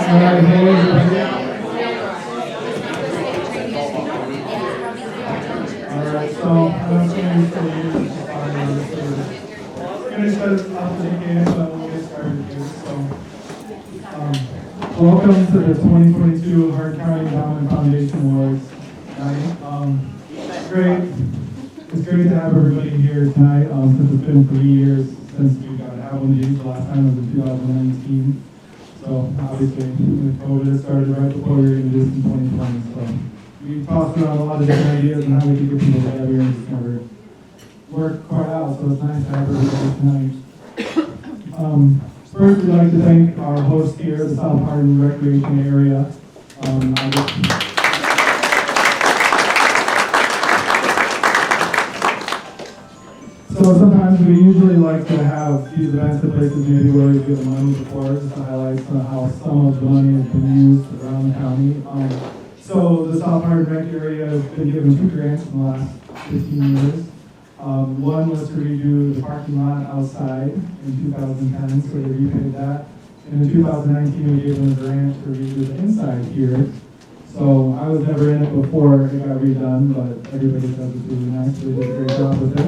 Alright, so I'm going to set us up for the game, but we'll get started here. So, welcome to the 2022 Hart County Endowment Foundation Awards night. It's great to have everybody here tonight, since it's been 3 years since we got to have one of these. The last time was in 2019. So obviously, with COVID, it started right before we were going to do this in 2020. So we tossed around a lot of different ideas on how we could get people together and just never worked quite out. So it's nice to have everybody tonight. First, we'd like to thank our host here, the South Hardin Recreation Area. So sometimes we usually like to have these events at places maybe where we give money before, just to highlight how some of the money has been used around the county. So the South Hardin Rec area has been given 2 grants in the last 15 years. One was to redo the parking lot outside in 2010, so they repaid that. And in 2019, we gave them a grant to redo the inside here. So I was never in it before it got redone, but everybody says it's really nice, so they did a great job with it.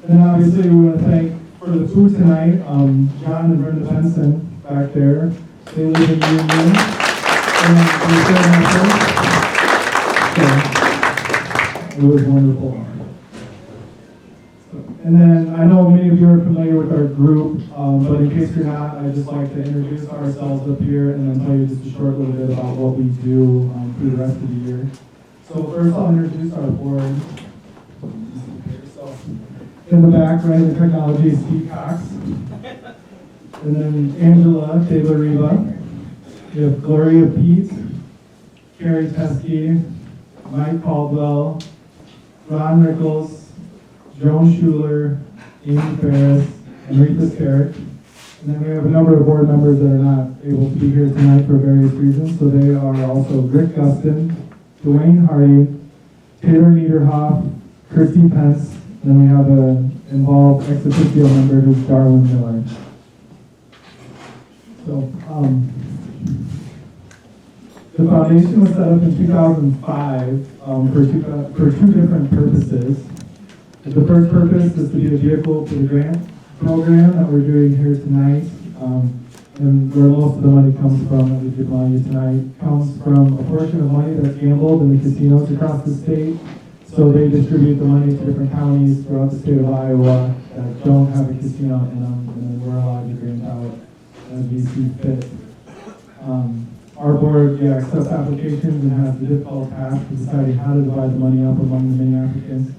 And obviously we want to thank for the food tonight, John and Brenda Benson back there. They live in Union. And it was wonderful. And then I know many of you are familiar with our group, but in case you're not, I'd just like to introduce ourselves up here and then tell you just a short little bit about what we do through the rest of the year. So first I'll introduce our board. In the back, right, the technology is Steve Cox. And then Angela Taylor-Riva. We have Gloria Pete, Carrie Teskey, Mike Caldwell, Ron Rickles, Joan Schuler, Amy Ferris, and Rita Scarrick. And then we have a number of board members that are not able to be here tonight for various reasons. So they are also Rick Gustin, Dwayne Hardy, Taylor Niederhoff, Christy Pence, and then we have an involved ex officio member who's Darwin Miller. So, the foundation was set up in 2005 for 2 different purposes. The first purpose is to be a vehicle for the grant program that we're doing here tonight. And where most of the money comes from that we give money tonight comes from a portion of money that's gambled in the casinos across the state. So they distribute the money to different counties throughout the state of Iowa that don't have a casino in them, and then we're allowed to grant out as we see fit. Our board accepts applications and has the difficult task of deciding how to divide the money up among the many applicants.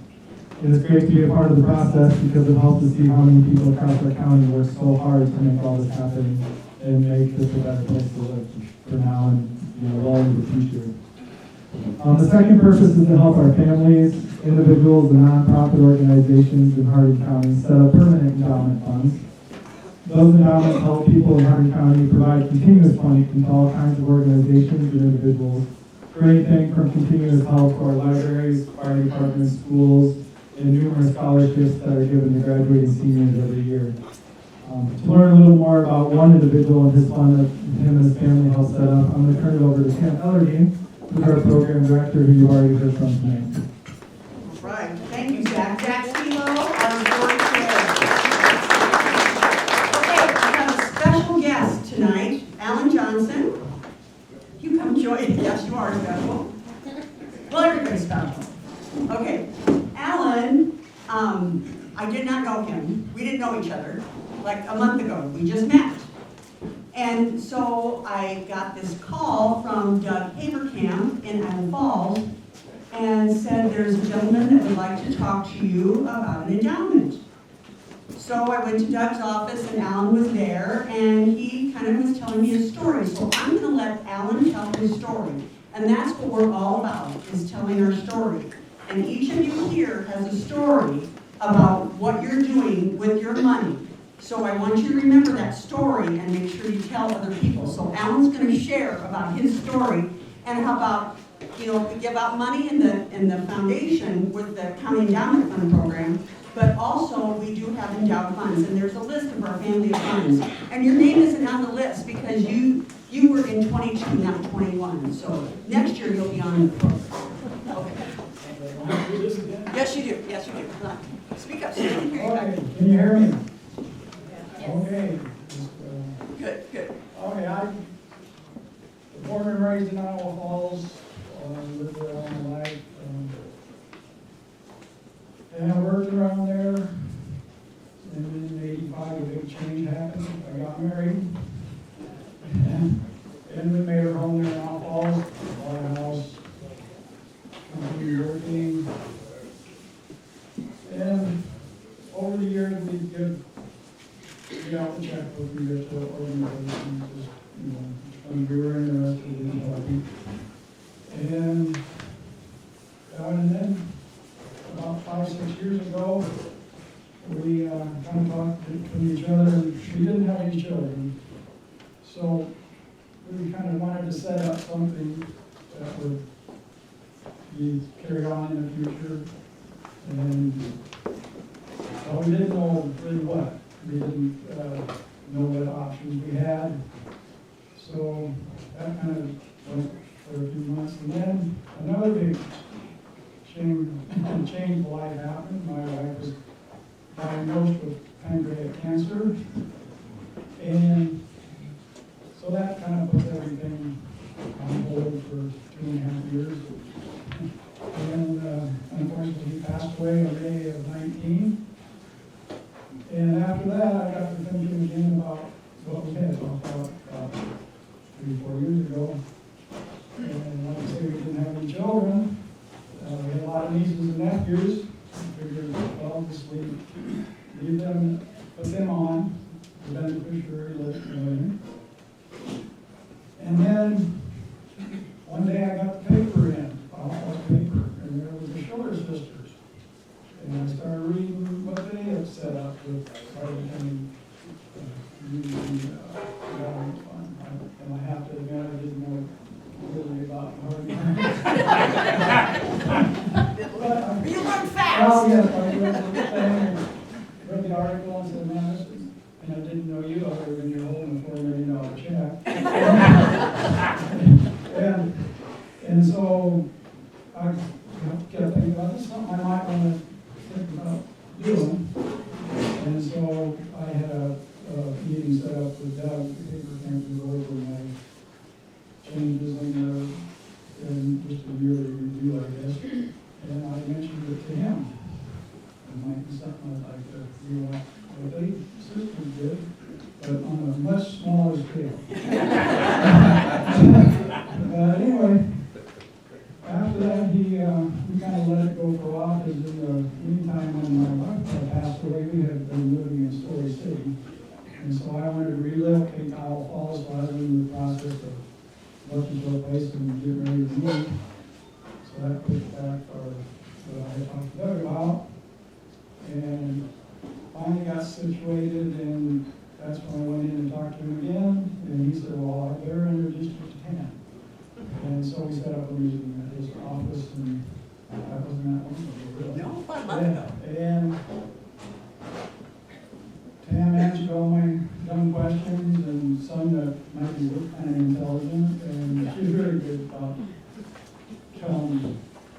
And it's great to be a part of the process because it helps to see how many people across our county work so hard to make all this happen and make this a better place to live for now and well into the future. The second purpose is to help our families, individuals, and nonprofit organizations in Hardin County set up permanent endowment funds. Those endowments help people in Hardin County provide continuous funding to all kinds of organizations and individuals for anything from continuous help to our libraries, fire departments, schools, and numerous scholarships that are given to graduating seniors every year. To learn a little more about one individual and his fund that him and his family helped set up, I'm going to turn it over to Tim Ellergy, who's our program director, who you've already heard from tonight. All right. Thank you, Zach. Zach Stilo, our board chair. Okay, we have a special guest tonight, Alan Johnson. You come join. Yes, you are special. Well, everybody's special. Okay, Alan, I did not know him. We didn't know each other like a month ago. We just met. And so I got this call from Doug Haberkamp in Island Falls and said there's a gentleman that would like to talk to you about an endowment. So I went to Doug's office and Alan was there and he kind of was telling me his story. So I'm going to let Alan tell his story. And that's what we're all about, is telling our story. And each of you here has a story about what you're doing with your money. So I want you to remember that story and make sure you tell other people. So Alan's going to share about his story and about you know, we give out money in the foundation with the county endowment fund program, but also we do have endowed funds, and there's a list of our family of funds. And your name isn't on the list because you were in 22, not 21, so next year you'll be on the program. Okay. Yes, you do, yes, you do. Come on. Speak up, so you can hear you back. Okay, can you hear me? Okay. Good, good. Okay, I'm born and raised in Iowa Falls, lived there all my life. And I worked around there, and in '85 a big change happened. I got married, and we made our home there in Iowa Falls, bought a house, continued working. And over the years, we give out the checkbook, we get to organizations, just, you know, when we were interested in helping. And then, about 5-6 years ago, we kind of talked to each other, and we didn't have any children. So we kind of wanted to set up something that would be carried on in the future. And well, we didn't know really what. We didn't know what options we had. So that kind of went for a few months. And then another big change of life happened. My wife was diagnosed with pancreatic cancer. And so that kind of put everything on hold for 2.5 years. And unfortunately, he passed away in May of 19. And after that, I got to thinking again about what we had talked about 3-4 years ago. And like I say, we didn't have any children. We had a lot of nieces and nephews. I figured, well, just leave them, put them on the beneficiary list. And then one day I got the paper in, paper, and there was the Schiller sisters. And I started reading what they had set up with using endowment fund. And I have to admit, I didn't know really about hard You learn fast. Oh, yes, I read the article and said, man, this is, and I didn't know you other than you're holding a $4 million check. and so I kept thinking about this, something I might want to think about doing. And so I had a meeting set up with Doug, the paper thing, to go over my changes in there, and just a yearly review, I guess. And I mentioned it to him. It might be something I'd like to do what they sisters did, but on a much smaller scale. But anyway, after that, we kind of let it go for a while, because in the meantime, when my wife passed away, we had been living in Story City. And so I wanted to relocate to Iowa Falls, so I was in the process of looking for a place and getting ready to move. So that pushed back what I had talked to Doug about. And finally got situated, and that's when I went in and talked to him again. And he said, well, I better enter District 10. And so we set up a meeting at his office, and that wasn't that long ago, really. No, 5 months ago. And Tam answered all my dumb questions, and some that might be kind of intelligent, and she's really good about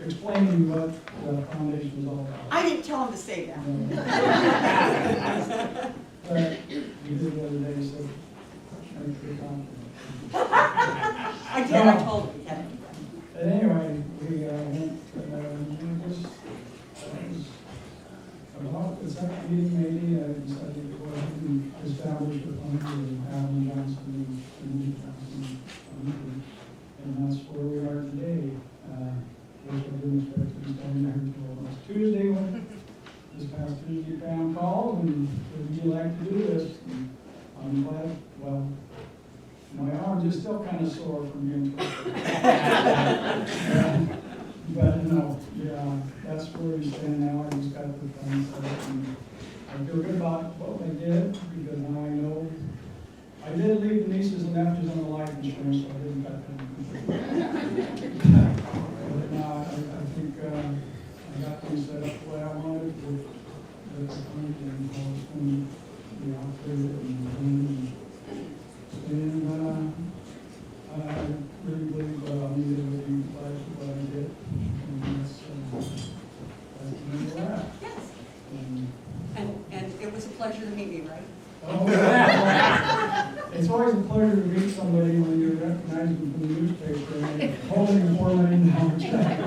explaining what the foundation is all about. I didn't tell him to say that. But you did the other day, so thanks for your confidence. I did, I told him. Yeah. But anyway, we went, about the second meeting maybe, I decided to go ahead and establish a fund with Alan Johnson and that's where we are today. I didn't expect to be standing there until last Tuesday, when this past Tuesday, Pam called, and would you like to do this? And I'm glad, well, my arms are still kind of sore from being twisted. But no, yeah, that's where we stand now. I just got the fund set up, and I feel good about what they did, because now I know. I did leave the nieces and nephews on the life insurance, so I didn't cut them. I think I got things set up the way I wanted with the point and how it's going to be operated and I really believe I'll need it with you guys what I did. And that's where we're at. Yes. And, And it was a pleasure to meet you, right? oh, yeah. It's always a pleasure to meet somebody when you're recognizing from the newspaper and they're holding a $4 million check.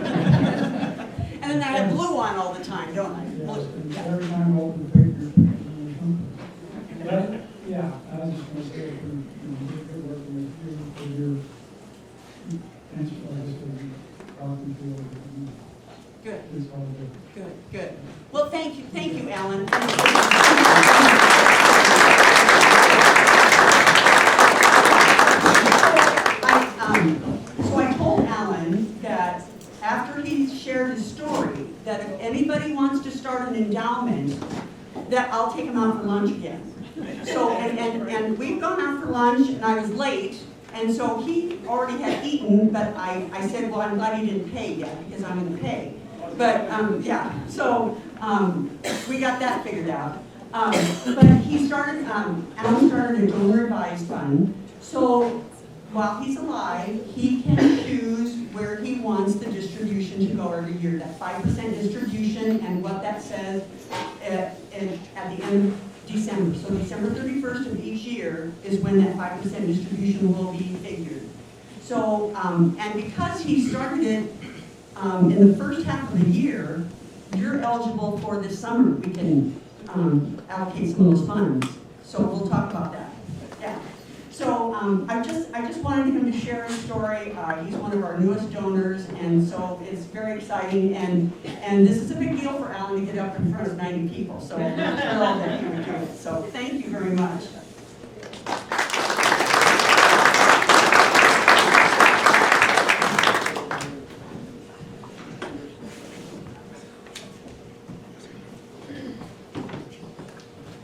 And then I have blue on all the time, don't I? Yes, Blue. and Yeah. every time I open the paper. But, yeah, I was just going to say, for good working with you, for your answer, like I said, talking to you. Good, It's all good. good, good. Well, thank you, Alan. So I told Alan that after he shared his story, that if anybody wants to start an endowment, that I'll take him out for lunch again. So, and we've gone out for lunch, and I was late, and so he already had eaten, but I said, well, I'm glad he didn't pay yet, because I'm gonna pay. But, yeah, so, we got that figured out. But he started, Alan started a donor advised fund, so while he's alive, he can choose where he wants the distribution to go every year, that 5% distribution, and what that says at the end of December. So December 31st of each year is when that 5% distribution will be figured. So, and because he started it in the first half of the year, you're eligible for this summer. We can allocate some of those funds. So we'll talk about that. Yeah. So I just wanted him to share his story. He's one of our newest donors, and so it's very exciting. And this is a big deal for Alan to get up in front of 90 people. So we're thrilled that he would do it. So thank you very much.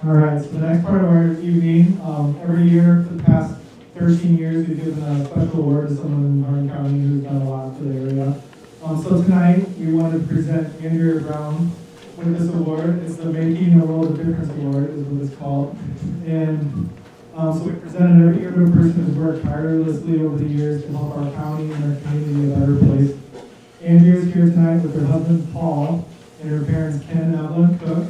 All right, so the next part of our evening, every year for the past 13 years, we've given a special award to someone in Hardin County who's done a lot for the area. So tonight, we wanted to present Andrea Brown with this award. It's the Making a World of Difference Award, is what it's called. And so we present it every year to a person who's worked tirelessly over the years to help our county and our community a better place. Andrea's here tonight with her husband, Paul, and her parents, Ken and Evelyn Cook.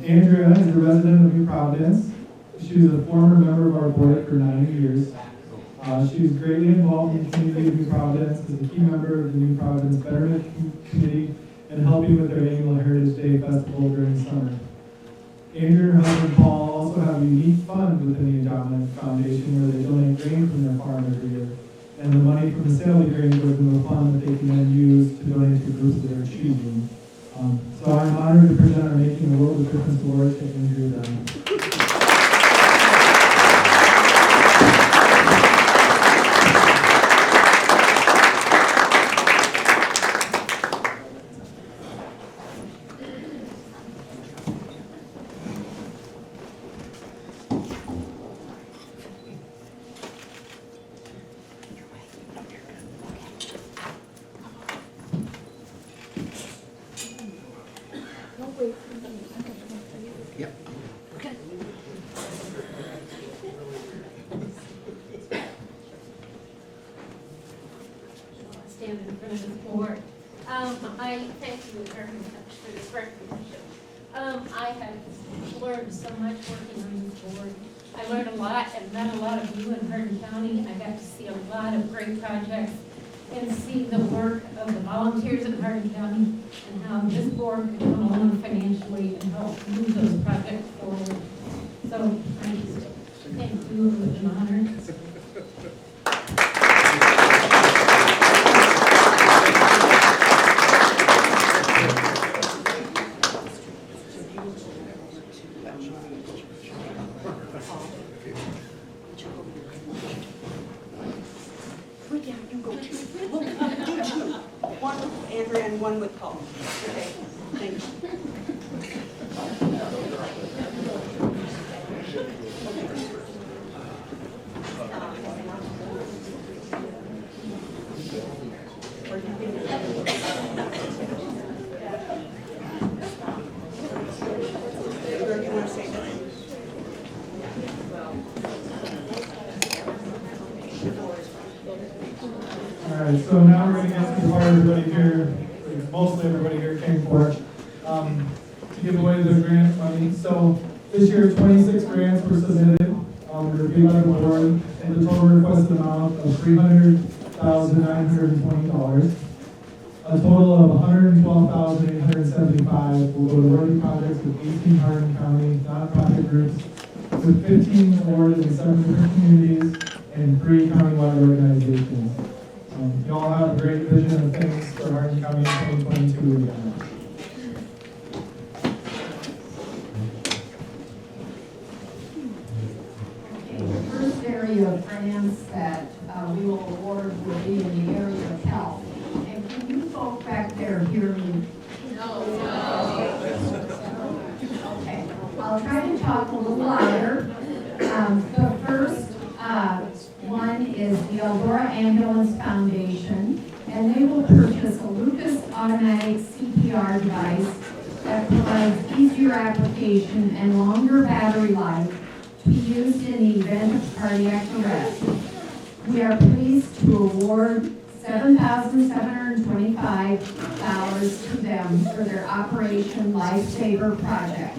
Andrea is a resident of New Providence. She was a former member of our board for 9 years. She was greatly involved in the community of New Providence as a key member of the New Providence Betterment Committee and helping with their annual Heritage Day Festival during the summer. Andrea and her husband Paul also have a unique fund within the Endowment Foundation where they donate grain from their farm every year. And the money from the sale of grain goes into a fund that they can then use to donate to groups of their choosing. So I'm honored to present our Making a World of Difference Award to Andrea Brown. Stand in front of the board. I thank you very much for this recognition. I have learned so much working on this board. I learned a lot and met a lot of you in Hardin County. I got to see a lot of great projects and see the work of the volunteers in Hardin County and how this board can come along financially and help move those projects forward. So thank you. Thank you. It was an honor. One with Andrea and one with Paul. Okay, thank you. Or you can- So now we're gonna get to the part everybody here, mostly everybody here came for, to give away the grant money. So this year, 26 grants were submitted, reviewed by the board, and the total requested amount of $300,920. A total of $112,875 will go to worthy projects with 18 Hardin County nonprofit groups, with 15 awarded in 7 different communities and 3 countywide organizations. You all have a great vision of things for Hardin County in 2022 again. The first area of grants that we will award will be in the area of health. And can you folks back there hear me? No. Okay, I'll try to talk a little louder. The first one is the Eldora Ambulance Foundation, and they will purchase a Lucas automatic CPR device that provides easier application and longer battery life to be used in the event of cardiac arrest. We are pleased to award $7,725 to them for their Operation Lifesaver project.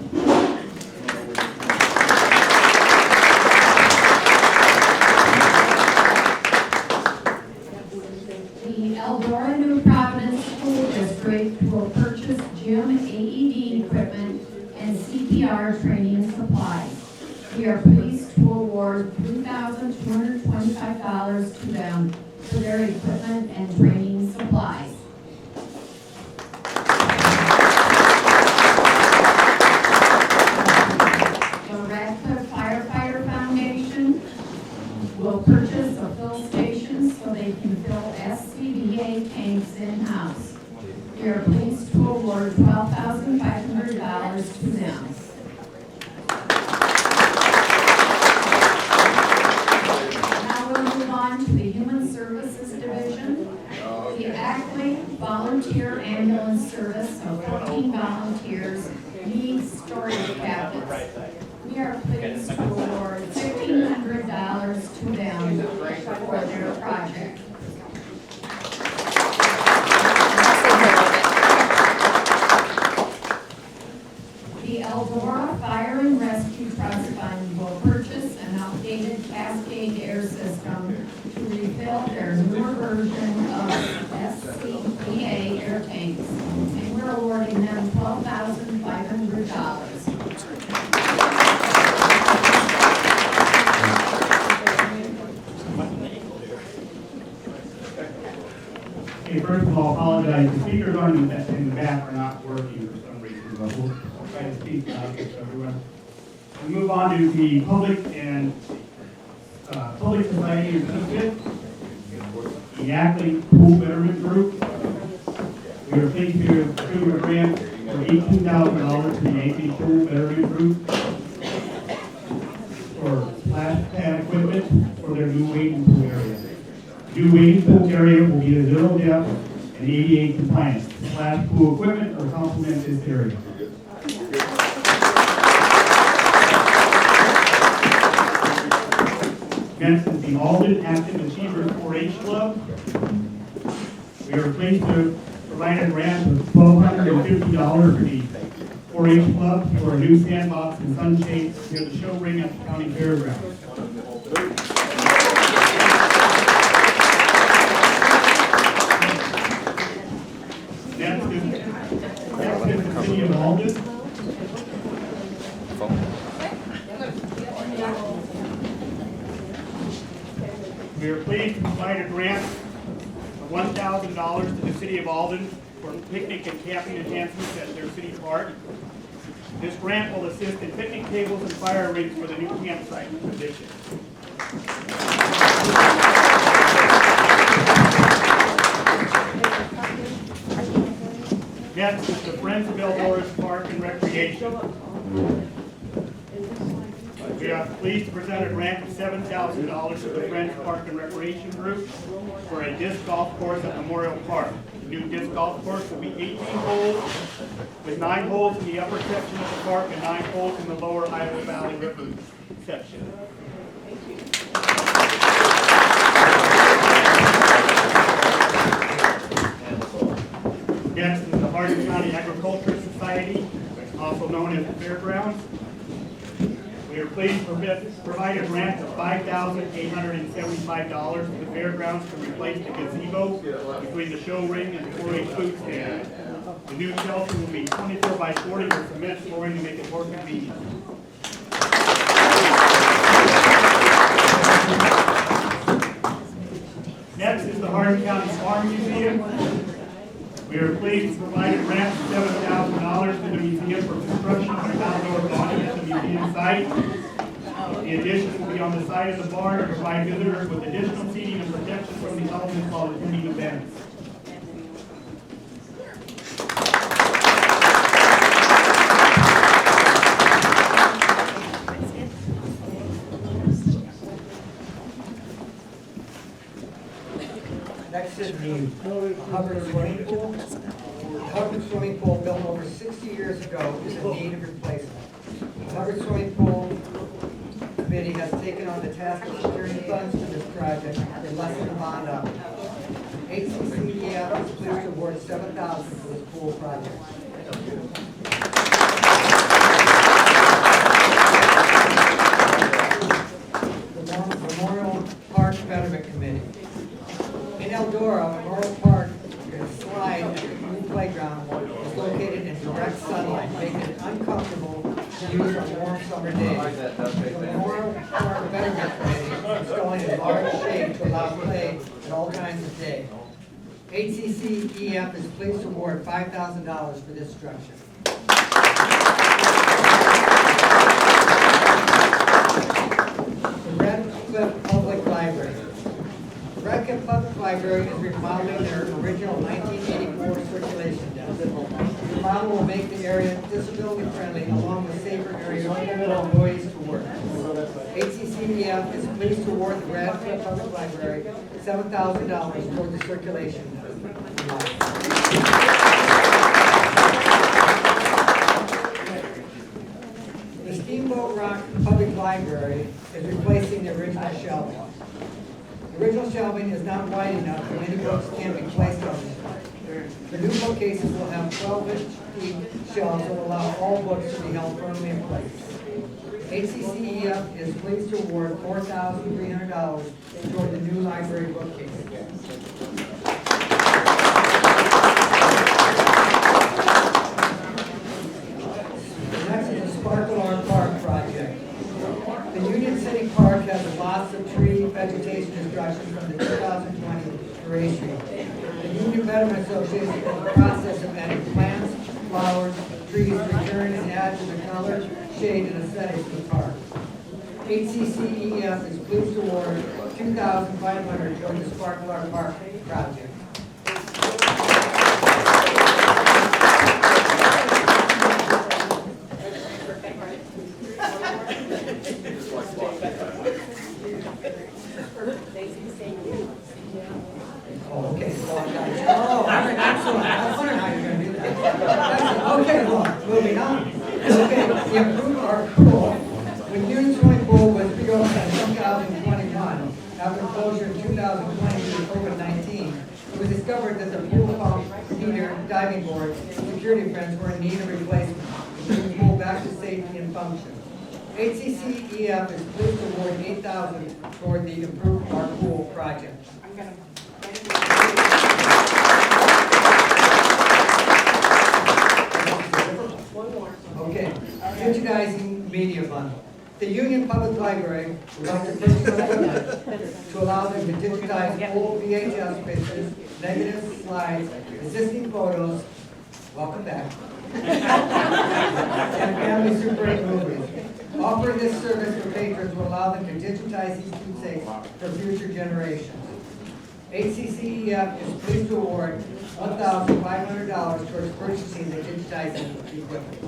The Eldora New Providence School District will purchase gym AED equipment and CPR training supplies. We are pleased to award $3,225 to them for their equipment and training supplies. The Radcliffe Firefighter Foundation will purchase a fill station so they can fill SCBA tanks in-house. We are pleased to award $12,500 to them. To the Human Services Division, the Ackley Volunteer Ambulance Service of 14 volunteers needs storage cabinets. We are pleased to award $1,500 to them for their project. The Eldora Fire and Rescue Trust Fund will purchase an outdated Cascade air system to refill their newer version of SCBA air tanks, and we're awarding them $12,500. Okay, first of all, apologize. The speakers on in the back are not working for some reason, but we'll try to speak loud so everyone. We move on to the public and public society and benefit. The Ackley Pool Betterment Group. We are pleased to approve a grant for $18,000 to the Ackley Pool Betterment Group for splash pad equipment for their new wading pool area. The new wading pool area will be a zero depth and ADA compliant. Splash pool equipment will complement this area. Next is the Alden Active Achievers 4-H Club. We are pleased to provide a grant of $1,250 for the 4-H Club for a new sandbox and sunshades near the show ring at the county fairgrounds. Next is the city of Alden. We are pleased to provide a grant of $1,000 to the city of Alden for picnic and camping enhancements at their city park. This grant will assist in picnic tables and fire rings for the new campsite addition. Next is the Friends of Eldora's Park and Recreation. We are pleased to present a grant of $7,000 to the Friends Park and Recreation Group for a disc golf course at Memorial Park. The new disc golf course will be 18 holes, with 9 holes in the upper section of the park and 9 holes in the lower Iowa Valley River section. Next is the Hardin County Agricultural Society, also known as the Fairgrounds. We are pleased to provide a grant of $5,875 to the fairgrounds to replace the gazebo between the show ring and the 4-H food stand. The new shelter will be 24 by 40 with cement flooring to make it more convenient. Next is the Hardin County Farm Museum. We are pleased to provide a grant of $7,000 to the museum for construction of an outdoor barn at the museum site. The addition will be on the side of the barn to provide visitors with additional seating and protection from the elements while attending events. Next is the Hubbard swimming pool. The Hubbard swimming pool, built over 60 years ago, is in need of replacement. The Hubbard swimming pool committee has taken on the task of securing funds for this project with less than a bond up. HCCEF is pleased to award $7,000 for this pool project. The Memorial Park Betterment Committee. In Eldora, Memorial Park slide at the new playground is located in direct sunlight, making it uncomfortable to use on warm summer days. The Memorial Park Betterment Committee is installing a large shade to allow play at all times of day. HCCEF is pleased to award $5,000 for this structure. The Red Cliff Public Library. The Red Cliff Public Library is remodeling their original 1984 circulation desk. The remodel will make the area disability friendly along with safer areas for employees to work. HCCEF is pleased to award the Red Cliff Public Library $7,000 toward the circulation desk. The Steamboat Rock Public Library is replacing the original shelving. The original shelving is not wide enough for many books can be placed on it. The new bookcases will have 12-inch deep shelves that will allow all books to be held firmly in place. HCCEF is pleased to award $4,300 toward the new library bookcases. Next is the Sparkle Art Park project. The Union City Park has lots of tree vegetation destruction from the 2020 erasure. The Union Betterment Association is in the process of adding plants, flowers, trees to return and add to the color, shade, and aesthetics of the park. HCCEF is pleased to award $2,500 toward the Sparkle Art Park project. Oh, okay. Oh, excellent. I was wondering how you're going to do that. Okay, well, moving on. Okay, the improved art pool. When Union Swimming Pool was reopened in 2021, after closure in 2020 due to COVID-19, it was discovered that the pool pump, heater, diving board, and security fence were in need of replacement to bring the pool back to safety and function. HCCEF is pleased to award $8,000 toward the improved art pool project. Okay, digitizing media bundle. The Union Public Library would like to purchase equipment to allow them to digitize old VHS pictures, negative slides, existing photos, welcome back, and family Super 8 movies. Offering this service to patrons will allow them to digitize these keepsakes for future generations. HCCEF is pleased to award $1,500 towards purchasing the digitizing equipment.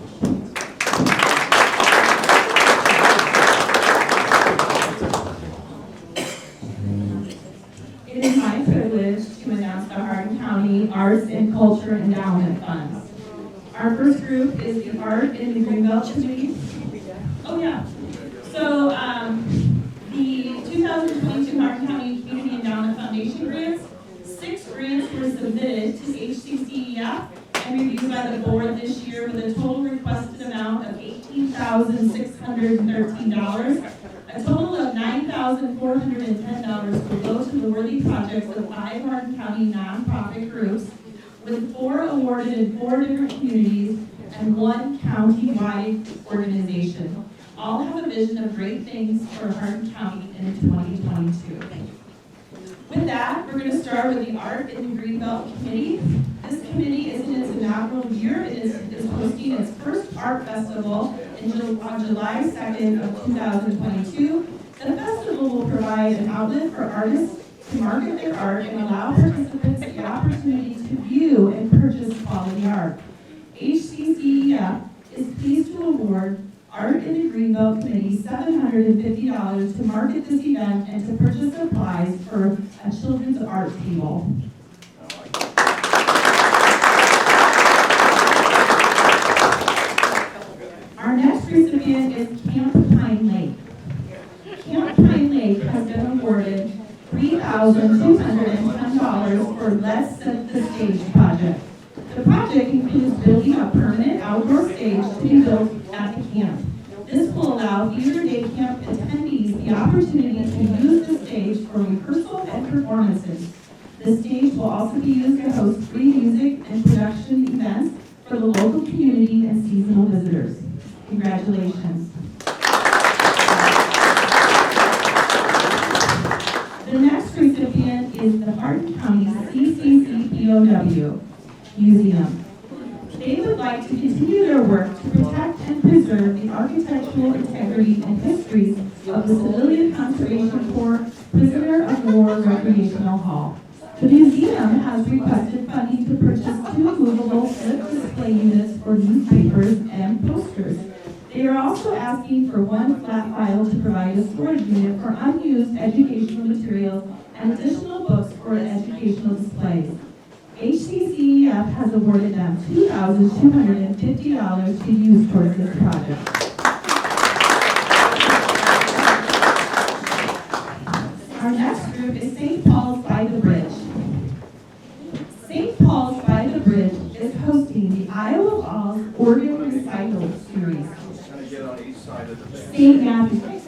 It is my privilege to announce the Hardin County Arts and Culture Endowment Funds. Our first group is the Art in the Greenbelt Committee. Oh yeah. So the 2022 Hardin County Community Endowment Foundation grants, 6 grants were submitted to HCCEF, and reviewed by the board this year with a total requested amount of $18,613. A total of $9,410 will go to the worthy projects of 5 Hardin County nonprofit groups, with 4 awarded in 4 different communities and 1 county-wide organization. All have a vision of great things for Hardin County in 2022. With that, we're going to start with the Art in the Greenbelt Committee. This committee is in its inaugural year. It is hosting its first art festival on July 2nd of 2022. The festival will provide an outlet for artists to market their art and allow participants the opportunity to view and purchase quality art. HCCEF is pleased to award Art in the Greenbelt Committee $750 to market this event and to purchase supplies for a children's art table. Our next recipient is Camp Pine Lake. Camp Pine Lake has been awarded $3,210 for Let's Set the Stage project. The project includes building a permanent outdoor stage to be built at the camp. This will allow theater day camp attendees the opportunity to use the stage for rehearsal and performances. The stage will also be used to host free music and production events for the local community and seasonal visitors. Congratulations. The next recipient is the Hardin County HCCCEF Museum. They would like to continue their work to protect and preserve the architectural integrity and histories of the Civilian Conservation Corps Prisoner of War Recreational Hall. The museum has requested funding to purchase 2 movable flip display units for newspapers and posters. They are also asking for 1 flat file to provide a storage unit for unused educational materials and additional books for educational displays. HCCEF has awarded them $2,250 to use towards this project. Our next group is St. Paul's by the Bridge. St. Paul's by the Bridge is hosting the Iowa Falls Organ Recital Series. St. Matthews.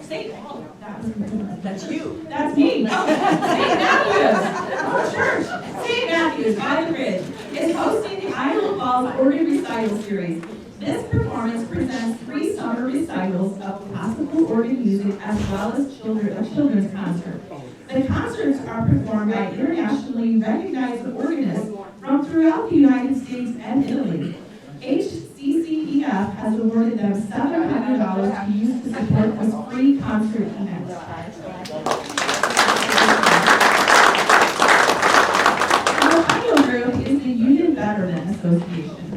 St. Paul. That's you. That's me. St. Matthews. Church. St. Matthews by the Bridge is hosting the Iowa Falls Organ Recital Series. This performance presents 3 summer recitals of classical organ music as well as a children's concert. The concerts are performed by internationally recognized organists from throughout the United States and Italy. HCCEF has awarded them $700 to use to support this free concert event. Our final group is the Union Veteran Association.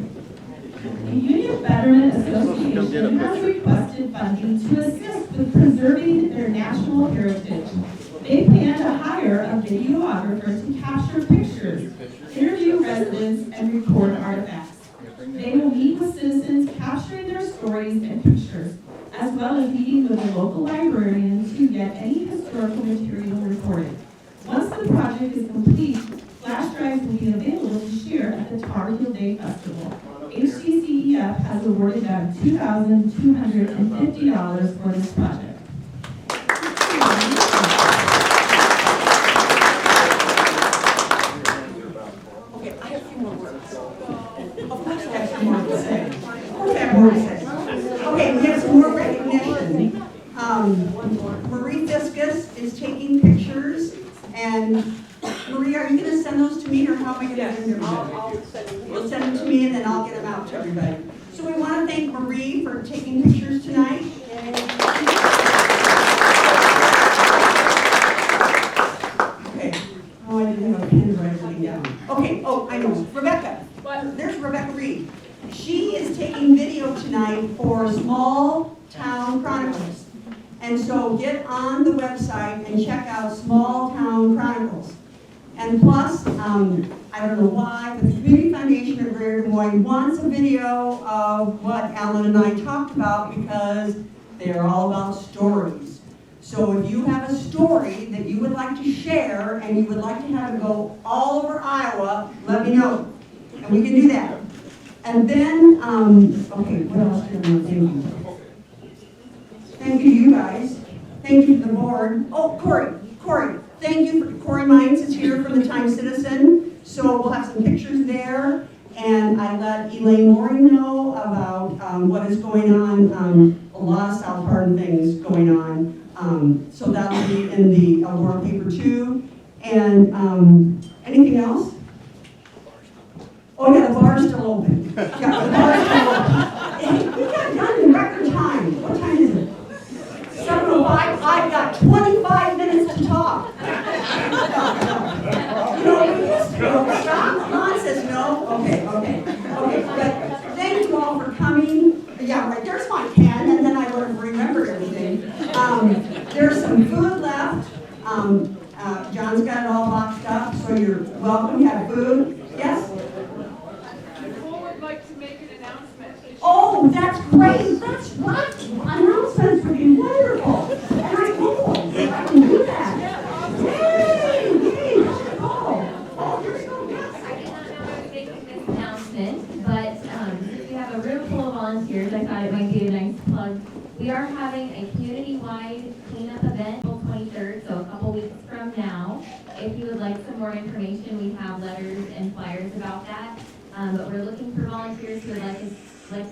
The Union Veteran Association has requested funding to assist with preserving their national heritage. They plan to hire a videographer to capture pictures, interview residents, and record artifacts. They will meet with citizens capturing their stories and pictures, as well as meeting with a local librarian to get any historical material recorded. Once the project is complete, flash drives will be available to share at the Tar Heel Day Festival. HCCEF has awarded them $2,250 for this project. Okay, I have a few more words. Of course I have some more to say. Of course I have more to say. Okay, we have some more recognition. Marie Fiscus is taking pictures, and Marie, are you going to send those to me, or how am I going to send them? You'll send them to me, and then I'll get them out to everybody. So we want to thank Marie for taking pictures tonight. Okay. Oh, I didn't have a pen to write everything down. Okay, oh, I know. Rebecca. There's Rebecca Reed. She is taking video tonight for Small Town Chronicles. And so get on the website and check out Small Town Chronicles. And plus, I don't know why, but the Community Foundation of Greater Des Moines wants a video of what Alan and I talked about because they're all about stories. So if you have a story that you would like to share and you would like to have it go all over Iowa, let me know. And And we can do that. And then, okay, what else do I want to thank you? Thank you to you guys. Thank you to the board. Oh, Corey, thank you. Corey Mines is here from the Times Citizen. So we'll have some pictures there. And I let Elaine Mooring know about what is going on, a lot of South Hardin things going on. So that'll be in the Aurora paper too. And anything else? Oh yeah, the bar's still open. Yeah, the bar's still open. We got done in record time. What time is it? 7:05. I've got 25 minutes to talk. You know, we used to go, stop. Ron says no. Okay. But thank you all for coming. Yeah, right, there's my pen, and then I would have remembered everything. There's some food left. John's got it all boxed up, so you're welcome. You have food. Yes? Nicole would like to make an announcement. Oh, that's great. That's right. Announcements would be wonderful. And I can do that. Yay! Oh, you're so good. I did not know I was making this announcement, but since we have a room full of volunteers, I thought it might be a nice plug. We are having a community-wide cleanup event April 23rd, so a couple weeks from now. If you would like some more information, we have letters and flyers about that. But we're looking for volunteers who would like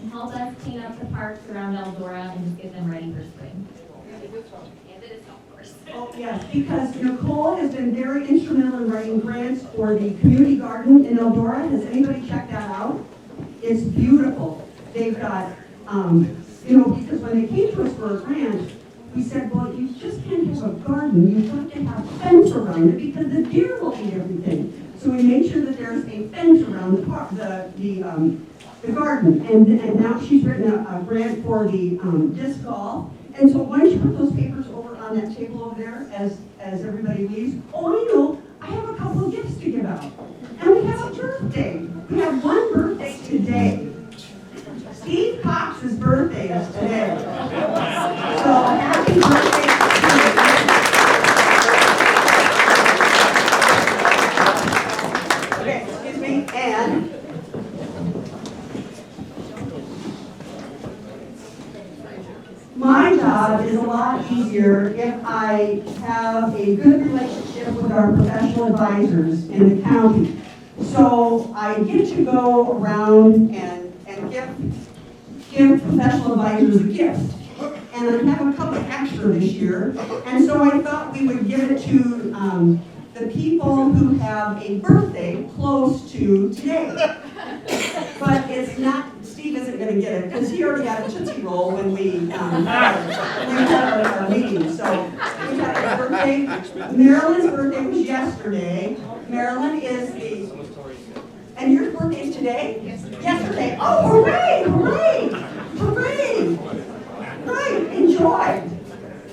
to help us clean up the parks around Eldora and just get them ready for spring. And it is, of course. Oh, yes, because Nicole has been very instrumental in writing grants for the community garden in Eldora. Has anybody checked that out? It's beautiful. They've got, because when they came to us for a grant, we said, well, you just can't have a garden. You've got to have a fence around it because the deer will eat everything. So we made sure that there's a fence around the garden. And now she's written a grant for the disc golf. And so why don't you put those papers over on that table over there as everybody leaves? Oh, I know. I have a couple of gifts to give out. And we have a birthday. We have one birthday today. Steve Cox's birthday is today. So happy birthday to Steve. Okay, excuse me, and my job is a lot easier if I have a good relationship with our professional advisors in the county. So I get to go around and give professional advisors a gift. And I have a couple extra this year. And so I thought we would give it to the people who have a birthday close to today. But it's not, Steve isn't going to get it because he already got a Tootsie Roll when we had our meeting. So we had a birthday. Marilyn's birthday was yesterday. Marilyn is the... And your birthday is today? Yesterday. Oh, hooray! Hooray! Hooray! Right, enjoy.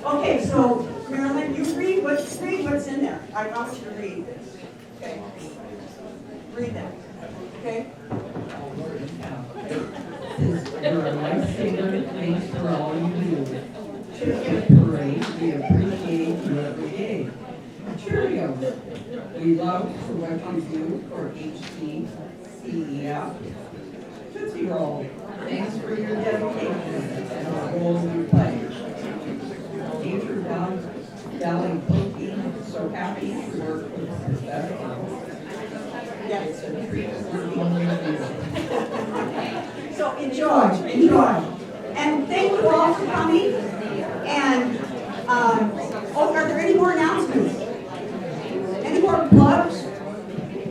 Okay, so Marilyn, you read what's in there. I want you to read this. Okay. Read that. Okay. You're a lifesaver. Thanks for all you do. Chicken parade, we appreciate you every day. Cheerios, we love for what you do for HCCEF. Tootsie Roll, thanks for your dedication and the role you play. Nature Valley Cookie, so happy to work with professionals. Yes. It's a treat working with you. So enjoy. And thank you all for coming. And, are there any more announcements? Any more plugs?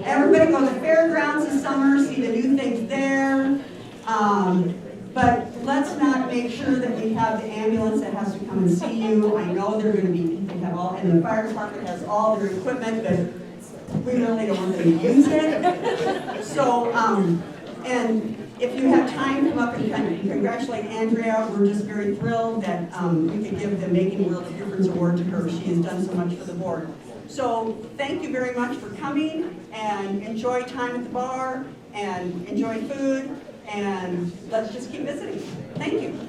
Everybody go to the fairgrounds this summer, see the new things there. But let's not make sure that we have the ambulance that has to come and see you. I know they're going to be, they have all, and the fire department has all their equipment, but we really don't want them to use it. So, and if you have time, come up and congratulate Andrea. We're just very thrilled that we could give the Making a World of Difference Award to her. She has done so much for the board. So thank you very much for coming, and enjoy time at the bar, and enjoy food, and let's just keep visiting. Thank you.